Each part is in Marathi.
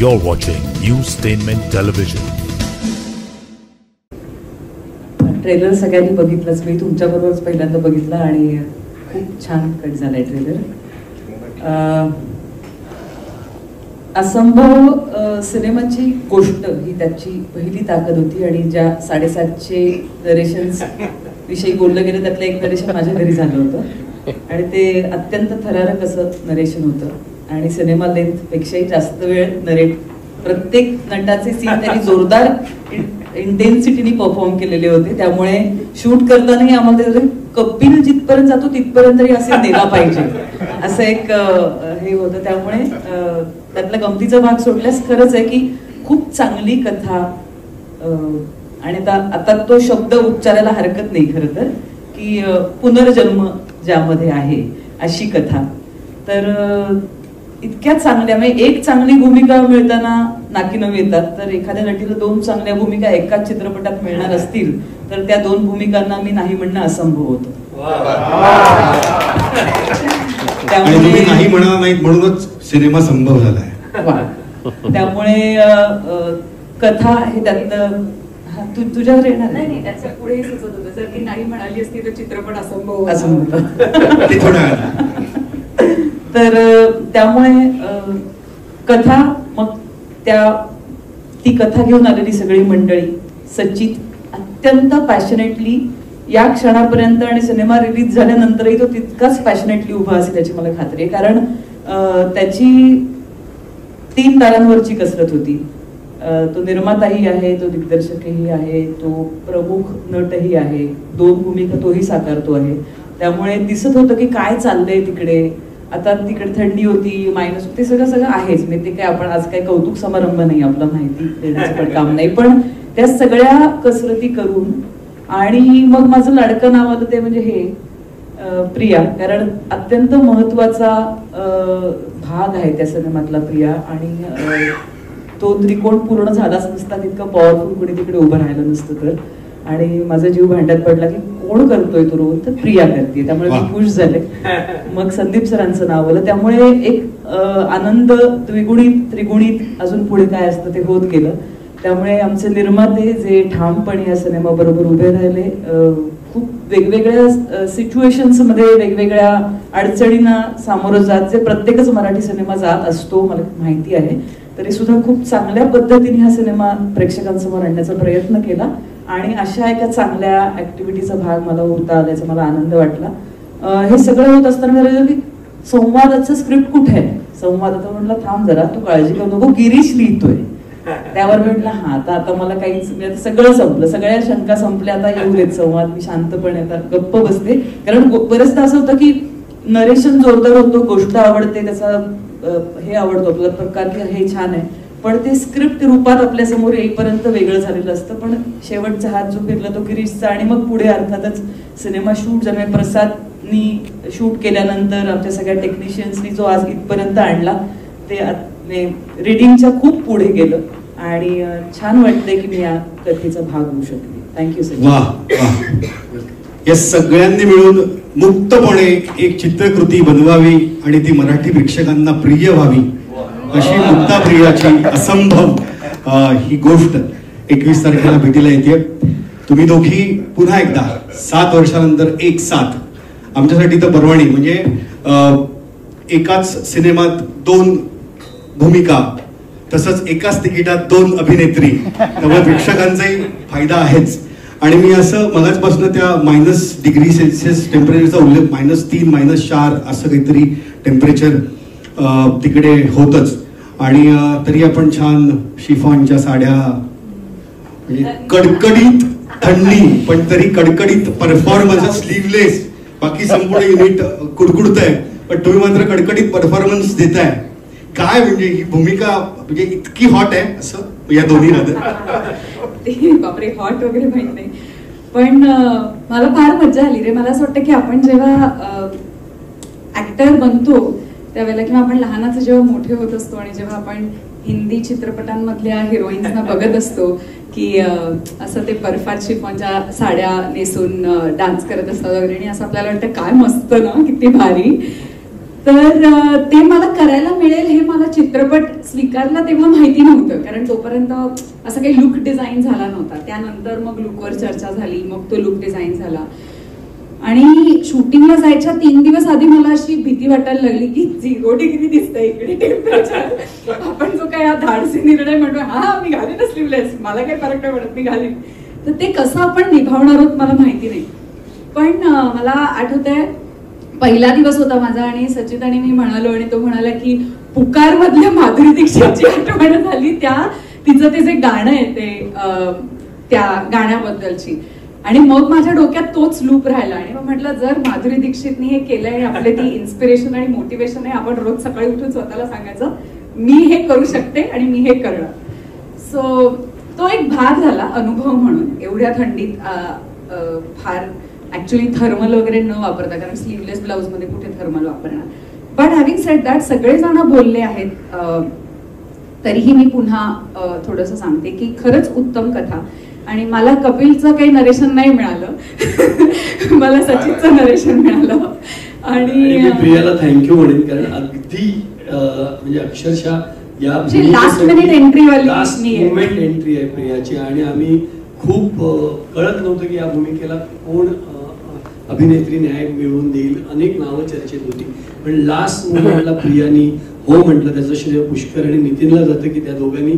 You're watching Newstainment Television. Trailer सगळ्यांनी बघितलंच, मी तुमच्याबरोबरच पहिल्यांदा बघितला आणि खूप छान कट झालाय ट्रेलर. असंभव सिनेमाची गोष्ट ही त्याची पहिली ताकद होती आणि ज्या 750 नरेशन्स विषयी बोललं गेलं त्यातलं एक नरेशन माझ्या घरी झालं होतं आणि ते अत्यंत थरारक असं नरेशन होतं आणि सिनेमा लेंथ पेक्षाही जास्त वेळ नरेट, प्रत्येक नटाचे सीन त्यांनी जोरदार इंटेन्सिटीने परफॉर्म केलेले होते. त्यामुळे शूट करतानाही आम्हाला कपिल जिथपर्यंत जातो तिथपर्यंत तरी असे नेला पाहिजे असं एक हे होतं. त्यामुळे त्यातला गमतीचा भाग सोडल्यास खरंच आहे की खूप चांगली कथा आणि आता तो शब्द उच्चारायला हरकत नाही खरं तर की पुनर्जन्म ज्यामध्ये आहे अशी कथा. तर इतक्या चांगल्या म्हणजे एक चांगली भूमिका मिळताना नाकी नऊ येतात, तर एखाद्या नटीला 2 चांगल्या भूमिका एकाच चित्रपटात मिळणार असतील तर त्या 2 भूमिकांना मी नाही म्हणणं असंभव होतं. त्यामुळे नाही म्हणणार नाहीत म्हणूनच सिनेमा संभव झालाय. त्यामुळे कथा हे त्यातलं तुझ्यावर येणार नाही, त्याच्या पुढे सुचत होतं जर ती नाही म्हणाली असती तर चित्रपट असंभव तर त्यामुळे कथा मग ती कथा घेऊन आलेली सगळी मंडळी सचित अत्यंत पॅशनेटली या क्षणापर्यंत आणि सिनेमा रिलीज झाल्यानंतरही तो तितकाच पॅशनेटली उभा असेल याची मला खात्री आहे. कारण त्याची 3 तारांवरची कसरत होती. तो निर्माताही आहे, तो दिग्दर्शकही आहे, तो प्रमुख नटही आहे, 2 भूमिका तोही साकारतो आहे. त्यामुळे दिसत होतं की काय चाललंय तिकडे. आता तिकडे थंडी होती, मायनस होती, सगळं आहेच. मी ते काय आपण आज काही कौतुक समारंभ नाही, आपला माहिती देण्याचं पण काम नाही, पण त्या सगळ्या कसरती करून आणि मग माझं लाडकं नाव आलं ते म्हणजे हे प्रिया. कारण अत्यंत महत्वाचा भाग आहे त्या सिनेमातला प्रिया आणि तो त्रिकोण पूर्ण झालाच नसता तितकं पॉवरफुल कोणी तिकडे उभं राहिलं नसतं तर. आणि माझा जीव भांड्यात पडला की कोण करतोय तो रोल, तर प्रिया करते. त्यामुळे मी खुश झाले. मग संदीप सरांचं नाव आलं. त्यामुळे एक आनंद द्विगुणित त्रिगुणित अजून पुढे काय असतं ते होत गेलं. त्यामुळे आमचे निर्माते जे ठामपणे या सिनेमा बरोबर उभे राहिले, खूप वेगवेगळ्या सिच्युएशन्स मध्ये वेगवेगळ्या अडचणींना सामोरं जात, जे प्रत्येकच मराठी सिनेमा जात असतो मला माहिती आहे, तरी सुद्धा खूप चांगल्या पद्धतीने हा सिनेमा प्रेक्षकांसमोर आणण्याचा प्रयत्न केला आणि अशा एका चांगल्या ऍक्टिव्हिटीचा भाग मला होता आल्याचा मला आनंद वाटला. हे सगळं होत असताना की संवादाचं स्क्रिप्ट कुठे आहे, संवादाचं म्हटलं थांब जरा तू काळजी करू नको, गिरीश लिहितोय. त्यावर म्हटलं हा आता मला काहीच सगळं संपलं, सगळ्या शंका संपल्या, आता येऊ देत संवाद, मी शांतपणे आता गप्प बसते. कारण बरेचदा असं होतं की नरेशन जोरदार होतो, गोष्ट आवडते, त्याचा हे आवडतो आपला प्रकार की हे छान आहे, पण ते स्क्रिप्ट रूपात आपल्या समोर येईपर्यंत वेगळं झालेलं असतं. पण शेवटचा हात जो फिरला तो गिरीशचा आणि मग पुढे अर्थातच सिनेमा शूट जमे प्रसादनी शूट केल्यानंतर आमच्या सगळ्या टेक्निशियन्सनी जो आज इथपर्यंत आणला ते रिडिंगच्या खूप पुढे गेलं आणि छान वाटतंय की मी या कथेचा भाग होऊ शकले. Thank you sir. वाह, या सगळ्यांनी मिळून मुक्तपणे एक चित्रकृती बनवावी आणि ती मराठी प्रेक्षकांना प्रिय व्हावी अशी मुक्ता प्रियाची असंभव ही गोष्ट 21 तारखेला भेटीला येते. तुम्ही दोघी पुन्हा एकदा 7 वर्षानंतर एक साथ आमच्यासाठी तर बरवाणी म्हणजे एकाच सिनेमात 2 भूमिका, तसंच एकाच तिकिटात 2 अभिनेत्री, त्यामुळे प्रेक्षकांचाही फायदा आहेच. आणि मी असं मगाचपासून त्या -°C टेम्परेचरचा उल्लेख -3, -4 असं काहीतरी टेम्परेचर तिकडे होतच आणि तरी आपण छान शिफॉनच्या साड्या, म्हणजे कडकडीत थंडी पण तरी कडकडीत परफॉर्मन्स, स्लीवलेस, बाकी संपूर्ण युनिट कुडकुडतंय पण तुम्ही मात्र कडकडीत परफॉर्मन्स देताय. काय म्हणजे ही भूमिका म्हणजे इतकी हॉट आहे असं या दोन्ही बापरे, हॉट वगैरे माहित नाही, पण मला फार मजा आली रे. मला असं वाटतं की आपण जेव्हा ऍक्टर बनतो त्यावेळेला किंवा आपण लहानाचं जेव्हा मोठे होत असतो आणि जेव्हा आपण हिंदी चित्रपटांमधल्या हिरोईन्सना बघत असतो की असं ते बर्फात शिफॉनच्या साड्या नेसून डान्स करत असतात वगैरे आणि असं आपल्याला वाटतं काय मस्त ना, किती भारी. तर ते मला करायला मिळेल हे मला चित्रपट स्वीकारला तेव्हा माहिती नव्हतं, कारण तोपर्यंत असं काही लुक डिझाईन झाला नव्हता. त्यानंतर मग लुकवर चर्चा झाली, मग तो लुक डिझाईन झाला. आणि शूटिंगला जायच्या 3 दिवस आधी मला अशी भीती वाटायला लागली की 0 डिग्री दिसतंय इकडे टेम्परेचर. आपण जो काय धाडसी निर्णय म्हणतो, हा मी घालीन स्लीवलेस, मला काही फरक नाही पडत, मी घालीन, तर ते कसं आपण निभावणार आहोत मला माहिती नाही. पण मला आठवतंय पहिला दिवस होता माझा आणि सचित आणि मी म्हणालो आणि तो म्हणाला की पुकार मधल्या माधुरी दीक्षितची आठवण झाली, तिचं ते जे गाणं आहे ते त्या गाण्याबद्दलची. आणि मग माझ्या डोक्यात तोच लूप राहिला आणि मग म्हटलं जर माधुरी दीक्षितनी हे केलंय आणि आपले ती इन्स्पिरेशन आणि मोटिवेशन आहे, आपण रोज सकाळी उठून स्वतःला सांगायचं मी हे करू शकते आणि मी हे करणार. सो तो एक भाग झाला अनुभव म्हणून. एवढ्या थंडीत फार ऍक्च्युली थर्मल वगैरे न वापरता, कारण स्लीवलेस ब्लाउज मध्ये कुठे थर्मल वापरणार. बट हॅव्हिंग सेड दॅट सगळेजण बोलले आहेत, तरीही मी पुन्हा थोडंसं सांगते की खरंच उत्तम कथा. आणि मला कपिलचं काही नरेशन नाही मिळालं, मला सचितचं नरेशन मिळालं. आणि प्रियाला थँक्यू म्हणेन, कारण अगदी म्हणजे अक्षरशः या लास्ट मिनिट एंट्री वाली लास्ट मोमेंट एंट्री आहे प्रियाची. आणि आम्ही खूप कळत नव्हतं की या भूमिकेला कोण अभिनेत्री न्याय मिळवून देईल. अनेक नावं चर्चेत होती, पण लास्ट मोमेंटला प्रियानी हो म्हटलं. त्याचं श्रेय पुष्कर आणि नितीनला जातं की त्या दोघांनी,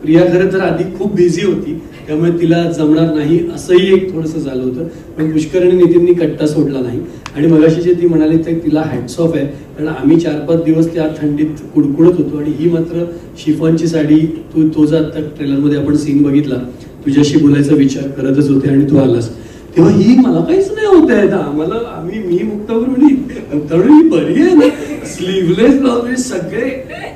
प्रिया खरं तर आधी खूप बिझी होती त्यामुळे तिला जमणार नाही असंही एक थोडंसं झालं होतं, पण पुष्कर आणि नितीननी कट्टा सोडला नाही. आणि मगाशी जे ती म्हणाली तर तिला हॅट्स ऑफ आहे, कारण आम्ही 4-5 दिवस त्या थंडीत कुडकुडत होतो. आणि ही मात्र शिफॉनची साडी, तो जो आता ट्रेलरमध्ये आपण सीन बघितला, तुझ्याशी बोलायचा विचार करतच होते आणि तू आलास तेव्हा ही मला काहीच नाही होत आहे आम्हाला. मी मुक्ताबरोबर बरी आहे ना, स्लीवलेस ब्लाउज, सगळे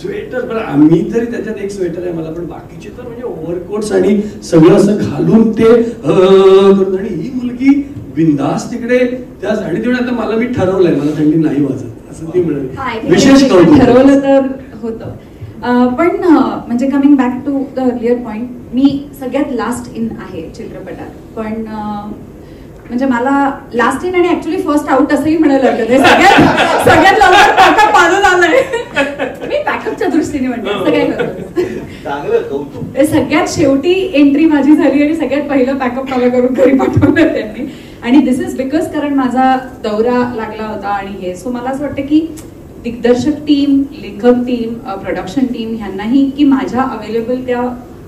स्वेटर, पण आम्ही तरी त्याच्यात एक स्वेटर आहे मला, पण बाकीचे तर म्हणजे ओव्हरकोट्स आणि सगळं असं घालून ते आणि ही मुलगी बिंदास तिकडे त्या साडी देऊन. आता मला मी ठरवलंय मला थंडी नाही वाजत असं ती म्हणाली. विशेष ठरवलं तर होतं. पण म्हणजे coming back to the earlier point, मी सगळ्यात लास्ट इन आहे चित्रपटात. पण म्हणजे मला लास्ट इन आणि ऍक्च्युली फर्स्ट आउट असंही म्हणायला लागलं. सगळ्यात लवकर पालन आलंय मी बॅकअपच्या दृष्टीने म्हणते. सगळ्यात शेवटी एंट्री माझी झाली आणि सगळ्यात पहिलं बॅकअप मला करून घरी पाठवलं त्यांनी. आणि दिस इज बिकॉज कारण माझा दौरा लागला होता आणि हे. सो मला असं वाटतं की दिग्दर्शक टीम, लेखक टीम, प्रोडक्शन टीम ह्यांनाही की माझ्या अवेलेबल त्या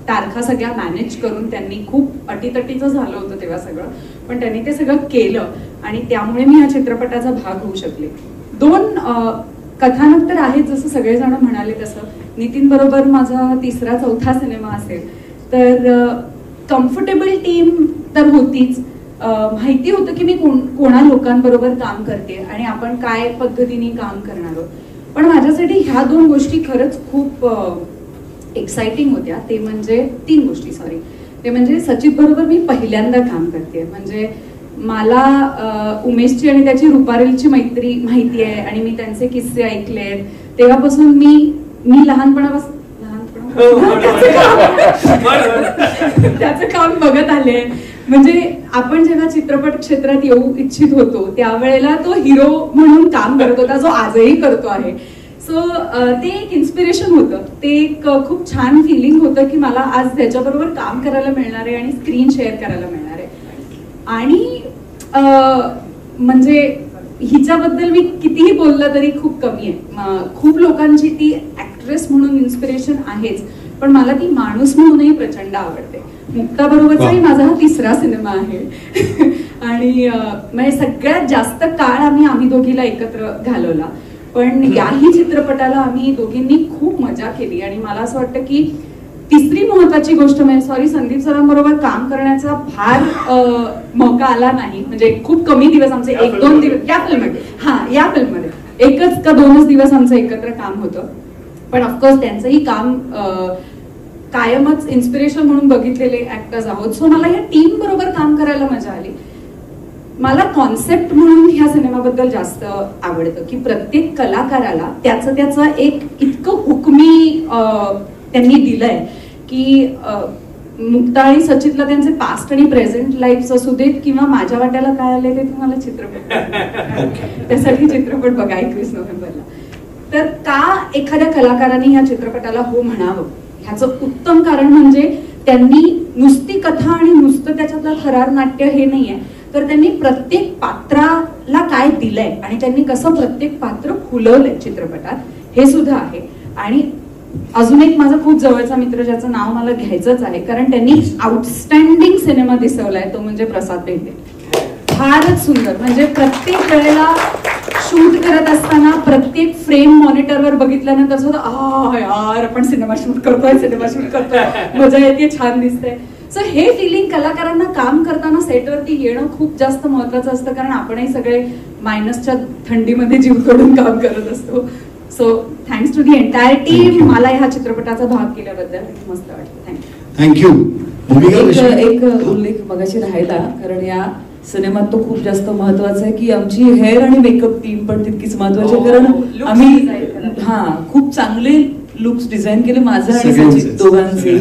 तारखा सगळ्या मॅनेज करून त्यांनी खूप अटीतटीचं झालं होतं तेव्हा सगळं, पण त्यांनी ते सगळं केलं आणि त्यामुळे मी या चित्रपटाचा भाग होऊ शकले. 2 कथानक तर आहेत जसं सगळेजण म्हणाले तसं. नितीन बरोबर माझा 3रा-4था सिनेमा असेल, तर कम्फर्टेबल टीम तर होतीच. माहिती होतं की मी कोणा लोकांबरोबर काम करते आणि आपण काय पद्धतीने काम करणार आहोत. पण माझ्यासाठी ह्या 2 गोष्टी खरंच खूप एक्साइटिंग होत्या. ते म्हणजे 3 गोष्टी, सॉरी. ते म्हणजे सचित बरोबर मी पहिल्यांदा काम करते. म्हणजे मला उमेशची आणि त्याची रुपारेलची मैत्री माहिती आहे आणि मी त्यांचे किस्से ऐकले आहेत. तेव्हापासून मी लहानपणापासून त्याचं काम बघत आले. म्हणजे आपण जेव्हा चित्रपट क्षेत्रात येऊ इच्छित होतो त्यावेळेला तो हिरो म्हणून काम करत होता, जो आजही करतो आहे. सो ते एक इन्स्पिरेशन होतं. ते एक खूप छान फिलिंग होतं की मला आज त्याच्याबरोबर काम करायला मिळणार आहे आणि स्क्रीन शेअर करायला मिळणार आहे. आणि म्हणजे हिच्याबद्दल मी कितीही बोललं तरी खूप कमी आहे. खूप लोकांची ती ऍक्ट्रेस म्हणून इन्स्पिरेशन आहेच, पण मला ती माणूस म्हणूनही प्रचंड आवडते. मुक्ता बरोबरचाही माझा हा 3रा सिनेमा आहे. आणि म्हणजे सगळ्यात जास्त काळ आम्ही दोघीला एकत्र घालवला. पण याही चित्रपटाला आम्ही दोघींनी खूप मजा केली. आणि मला असं वाटतं की 3री महत्वाची गोष्ट म्हणजे, सॉरी, संदीप सरांबरोबर काम करण्याचा फार मौका आला नाही. म्हणजे खूप कमी दिवस आमचे, 1-2 दिवस या फिल्ममध्ये, या फिल्ममध्ये 1 का 2 दिवस आमचं एकत्र काम होतं. पण ऑफकोर्स त्यांचंही काम कायमच इन्स्पिरेशन म्हणून बघितलेले ऍक्टर्स आहोत. सो मला या टीम बरोबर काम करायला मजा आली. मला कॉन्सेप्ट म्हणून ह्या सिनेमाबद्दल जास्त आवडतं की प्रत्येक कलाकाराला त्याचं एक इतकं हुकमी त्यांनी दिलंय की मुक्ता आणि सचितला त्यांचे पास्ट आणि प्रेझेंट लाईफ असू देत किंवा माझ्या वाट्याला काय आले ते तुम्हाला चित्रपट त्यासाठी चित्रपट बघा 21 नोव्हेंबरला. तर का एखाद्या कलाकाराने ह्या चित्रपटाला हो म्हणावं ह्याचं उत्तम कारण म्हणजे त्यांनी नुसती कथा आणि नुसतं त्याच्यातलं थरार नाट्य हे नाहीये, तर त्यांनी प्रत्येक पात्राला काय दिलंय आणि त्यांनी कसं प्रत्येक पात्र फुलवलंय चित्रपटात हे सुद्धा आहे. आणि अजून एक माझा खूप जवळचा मित्र ज्याचं नाव मला घ्यायचंच आहे, कारण त्यांनी आउटस्टँडिंग सिनेमा दिसवलाय, तो म्हणजे प्रसाद बेंडे. फारच सुंदर, म्हणजे प्रत्येक वेळेला शूट करत असताना प्रत्येक फ्रेम मॉनिटरवर बघितल्यानंतर सुद्धा यार आपण सिनेमा शूट करतोय, मजा येते, छान दिसतंय. सो हे फिलिंग कलाकारांना काम करताना सेटवरती येणं खूप जास्त महत्वाचं असतं, कारण आपणही सगळे मायनसच्या थंडीमध्ये जीव तोडून काम करत असतो. So thanks to the entire team, मला ह्या चित्रपटाचा भाग केल्याबद्दल मस्त वाटतं. थँक्यू. एक उल्लेख मगाशी राहिला, कारण या सिनेमात तो खूप जास्त महत्वाचा आहे की आमची हेअर आणि मेकअप टीम पण तितकीच महत्वाची आहे, कारण आम्ही खूप चांगले लुक्स डिझाईन केले, माझं आणि सचित दोघांचे.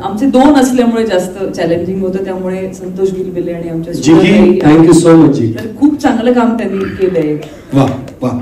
आमचे 2 असल्यामुळे जास्त चॅलेंजिंग होतं, त्यामुळे संतोष गिलबिले आणि आमच्या थँक्यू सो मच. खूप चांगलं काम त्यांनी केलंय. वा वा.